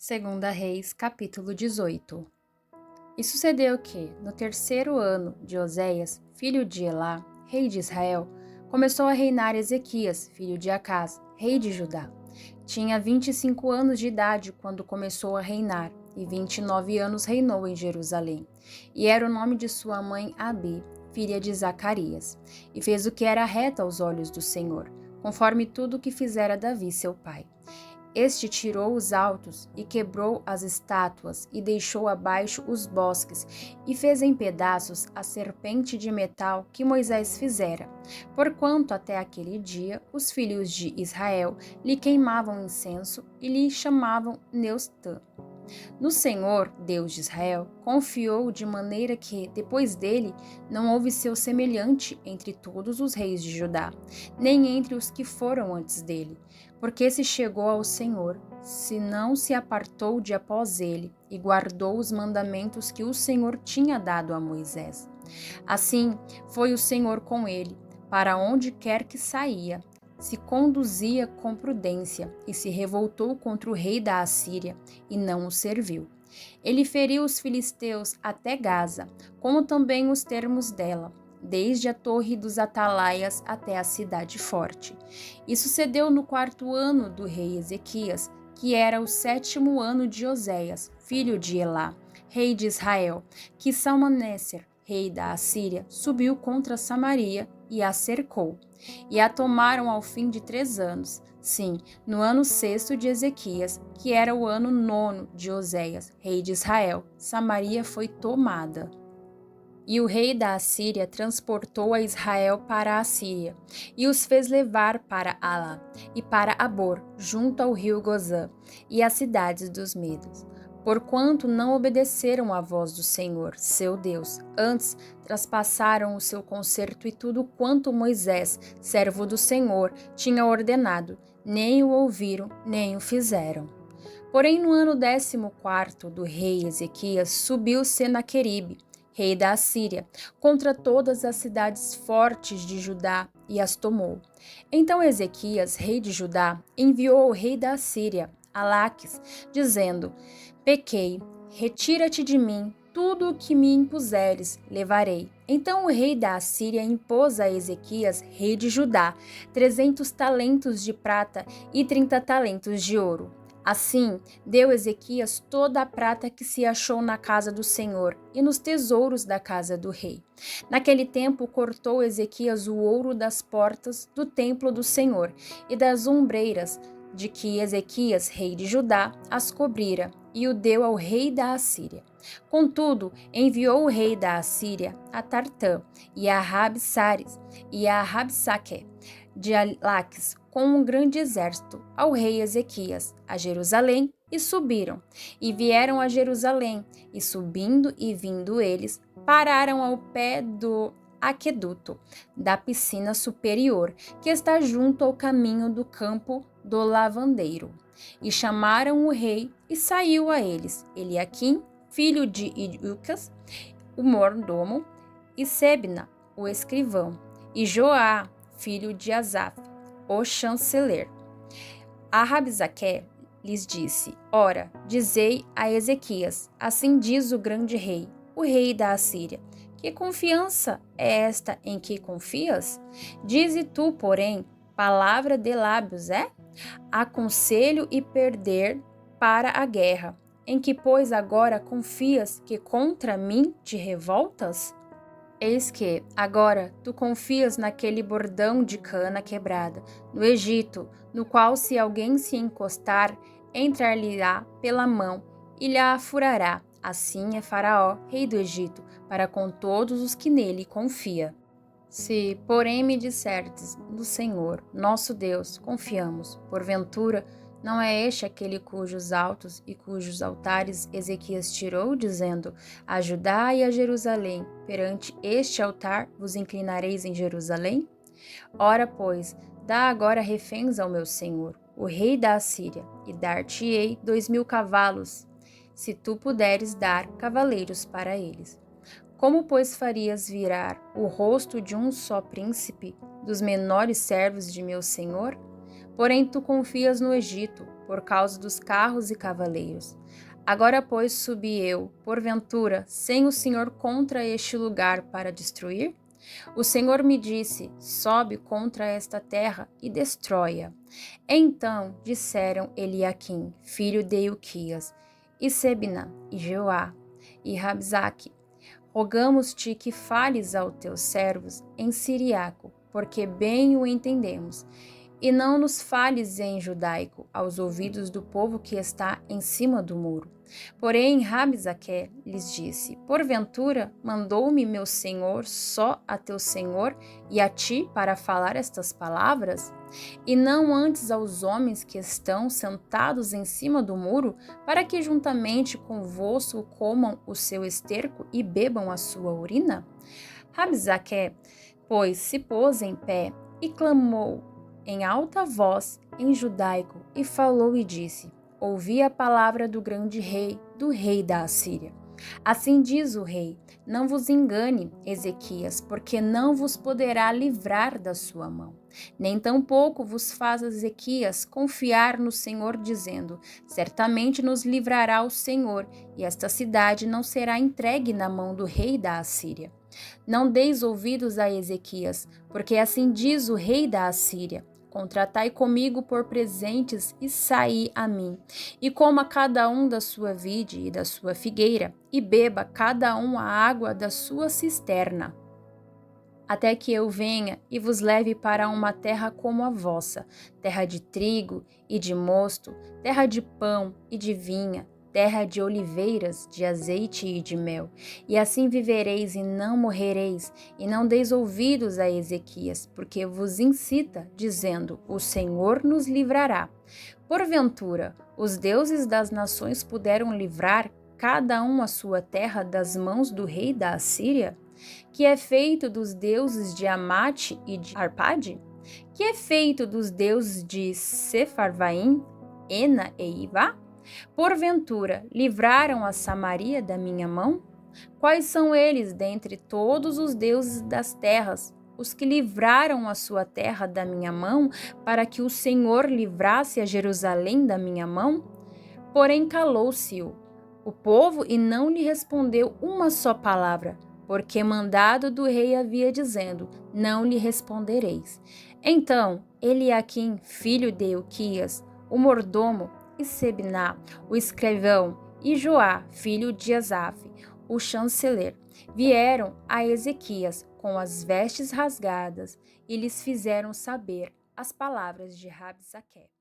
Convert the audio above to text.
Segunda Reis, capítulo 18. E sucedeu que, no terceiro ano de Oséias, filho de Elá, rei de Israel, começou a reinar Ezequias, filho de Acás, rei de Judá. Tinha 25 anos de idade quando começou a reinar, e 29 anos reinou em Jerusalém. E era o nome de sua mãe Abi, filha de Zacarias. E fez o que era reto aos olhos do Senhor, conforme tudo o que fizera Davi seu pai. Este tirou os altos e quebrou as estátuas e deixou abaixo os bosques e fez em pedaços a serpente de metal que Moisés fizera, porquanto até aquele dia os filhos de Israel lhe queimavam incenso e lhe chamavam Neustã. No Senhor, Deus de Israel, confiou de maneira que, depois dele, não houve seu semelhante entre todos os reis de Judá, nem entre os que foram antes dele, porque se chegou ao Senhor, se não se apartou de após ele, e guardou os mandamentos que o Senhor tinha dado a Moisés. Assim foi o Senhor com ele, para onde quer que saía, se conduzia com prudência e se revoltou contra o rei da Assíria e não o serviu. Ele feriu os filisteus até Gaza, como também os termos dela, desde a torre dos atalaias até a cidade forte. E sucedeu no quarto ano do rei Ezequias, que era o sétimo ano de Oséias, filho de Elá, rei de Israel, que Salmaneser, rei da Assíria, subiu contra Samaria e a cercou. E a tomaram ao fim de 3 anos. Sim, no ano sexto de Ezequias, que era o ano nono de Oséias, rei de Israel, Samaria foi tomada. E o rei da Assíria transportou a Israel para a Assíria, e os fez levar para Alá e para Abor, junto ao rio Gozã, e às cidades dos Medos. Porquanto não obedeceram à voz do Senhor, seu Deus, antes traspassaram o seu concerto e tudo quanto Moisés, servo do Senhor, tinha ordenado, nem o ouviram, nem o fizeram. Porém, no ano 14º do rei Ezequias, subiu Senaqueribe, rei da Assíria, contra todas as cidades fortes de Judá e as tomou. Então Ezequias, rei de Judá, enviou ao rei da Assíria, Alaques, dizendo: Pequei, retira-te de mim, tudo o que me impuseres, levarei. Então o rei da Assíria impôs a Ezequias, rei de Judá, 300 talentos de prata e 30 talentos de ouro. Assim, deu Ezequias toda a prata que se achou na casa do Senhor e nos tesouros da casa do rei. Naquele tempo, cortou Ezequias o ouro das portas do templo do Senhor e das ombreiras de que Ezequias, rei de Judá, as cobrira, e o deu ao rei da Assíria. Contudo, enviou o rei da Assíria a Tartã, e a Rabsares, e a Rabsaque, de Laques, com um grande exército, ao rei Ezequias, a Jerusalém, e subiram. E vieram a Jerusalém, e subindo e vindo eles, pararam ao pé do aqueduto, da piscina superior, que está junto ao caminho do campo do lavandeiro. E chamaram o rei, e saiu a eles, Eliaquim, filho de Ilcas, o mordomo, e Sebna, o escrivão, e Joá, filho de Asaf, o chanceler. A Rabsaque lhes disse: Ora, dizei a Ezequias, assim diz o grande rei, o rei da Assíria, que confiança é esta em que confias? Dize tu, porém, palavra de lábios é? Aconselho e perder para a guerra, em que, pois, agora confias que contra mim te revoltas? Eis que, agora, tu confias naquele bordão de cana quebrada, no Egito, no qual se alguém se encostar, entrar-lhe-á pela mão e lhe furará. Assim é Faraó, rei do Egito, para com todos os que nele confia. Se, porém, me disserdes, do Senhor, nosso Deus, confiamos, porventura, não é este aquele cujos altos e cujos altares Ezequias tirou, dizendo: A Judá e a Jerusalém, perante este altar vos inclinareis em Jerusalém? Ora, pois, dá agora reféns ao meu senhor, o rei da Assíria, e dar-te-ei 2000 cavalos, se tu puderes dar cavaleiros para eles. Como, pois, farias virar o rosto de um só príncipe dos menores servos de meu senhor? Porém, tu confias no Egito, por causa dos carros e cavaleiros. Agora, pois, subi eu, porventura, sem o Senhor contra este lugar para destruir? O Senhor me disse: sobe contra esta terra e destrói-a. Então disseram Eliaquim, filho de Ilquias, e Sebna, e Joá, e Rabzaque: rogamos-te que fales aos teus servos em siriaco, porque bem o entendemos, e não nos fales em judaico aos ouvidos do povo que está em cima do muro. Porém, Rabzaque lhes disse: porventura mandou-me meu senhor só a teu senhor e a ti para falar estas palavras? E não antes aos homens que estão sentados em cima do muro, para que juntamente convosco comam o seu esterco e bebam a sua urina? Rabzaque, pois, se pôs em pé e clamou em alta voz em judaico e falou e disse: ouvi a palavra do grande rei, do rei da Assíria. Assim diz o rei: não vos engane, Ezequias, porque não vos poderá livrar da sua mão. Nem tampouco vos faz Ezequias confiar no Senhor, dizendo: certamente nos livrará o Senhor, e esta cidade não será entregue na mão do rei da Assíria. Não deis ouvidos a Ezequias, porque assim diz o rei da Assíria: contratai comigo por presentes e saí a mim, e coma cada um da sua vide e da sua figueira, e beba cada um a água da sua cisterna, até que eu venha e vos leve para uma terra como a vossa, terra de trigo e de mosto, terra de pão e de vinha, terra de oliveiras, de azeite e de mel. E assim vivereis e não morrereis, e não deis ouvidos a Ezequias, porque vos incita, dizendo: o Senhor nos livrará. Porventura, os deuses das nações puderam livrar cada um a sua terra das mãos do rei da Assíria? Que é feito dos deuses de Amate e de Arpade? Que é feito dos deuses de Sefarvaim, Ena e Ivá? Porventura, livraram a Samaria da minha mão? Quais são eles dentre todos os deuses das terras, os que livraram a sua terra da minha mão, para que o Senhor livrasse a Jerusalém da minha mão? Porém calou-se o povo e não lhe respondeu uma só palavra, porque mandado do rei havia dizendo: não lhe respondereis. Então Eliaquim, filho de Ilquias, o mordomo, e Sebna, o escrivão, e Joá, filho de Asaf, o chanceler, vieram a Ezequias com as vestes rasgadas e lhes fizeram saber as palavras de Rabzaque.